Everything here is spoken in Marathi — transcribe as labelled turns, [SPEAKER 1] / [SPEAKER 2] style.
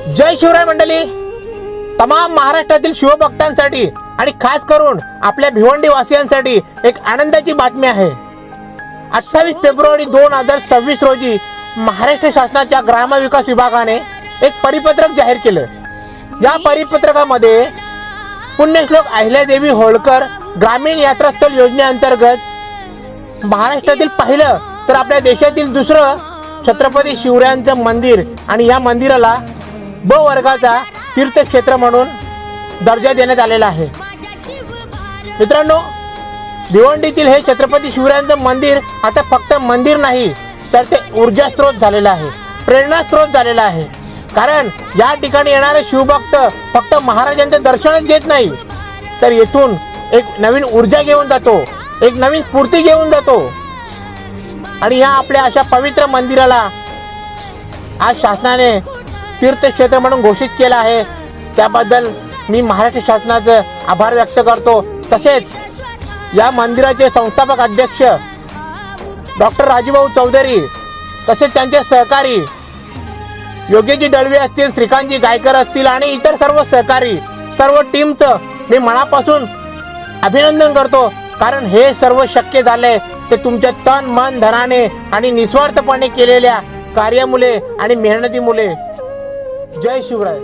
[SPEAKER 1] जय शिवराय मंडळी. तमाम महाराष्ट्रातील शिवभक्तांसाठी आणि खास करून आपल्या भिवंडी वासियांसाठी एक आनंदाची बातमी आहे. 28 फेब्रुवारी 2026 रोजी महाराष्ट्र शासनाच्या ग्रामविकास विभागाने एक परिपत्रक जाहीर केलं. या परिपत्रकामध्ये पुण्यश्लोक अहिल्यादेवी होळकर ग्रामीण यात्रास्थळ योजनेअंतर्गत महाराष्ट्रातील पहिलं तर आपल्या देशातील दुसरं छत्रपती शिवरायांचं मंदिर आणि या मंदिराला ब वर्गाचा तीर्थक्षेत्र म्हणून दर्जा देण्यात आलेला आहे. मित्रांनो, भिवंडीतील हे छत्रपती शिवरायांचं मंदिर आता फक्त मंदिर नाही तर ते ऊर्जा स्रोत झालेला आहे, प्रेरणा स्रोत झालेला आहे. कारण या ठिकाणी येणारे शिवभक्त फक्त महाराजांचं दर्शनच घेत नाही तर येथून एक नवीन ऊर्जा घेऊन जातो, एक नवीन स्फूर्ती घेऊन जातो. आणि या आपल्या अशा पवित्र मंदिराला आज शासनाने तीर्थक्षेत्र म्हणून घोषित केलं आहे. त्याबद्दल मी महाराष्ट्र शासनाचे आभार व्यक्त करतो. तसेच या मंदिराचे संस्थापक अध्यक्ष डॉक्टर राजूभाऊ चौधरी तसेच त्यांचे सहकारी योगेशजी दळवी असतील, श्रीकांतजी गायकर असतील आणि इतर सर्व सहकारी सर्व टीमचं मी मनापासून अभिनंदन करतो. कारण हे सर्व शक्य झाले ते तुमच्या तन मन धनाने आणि निस्वार्थपणे केलेल्या कार्यामुळे आणि मेहनतीमुळे. जय शिवराय.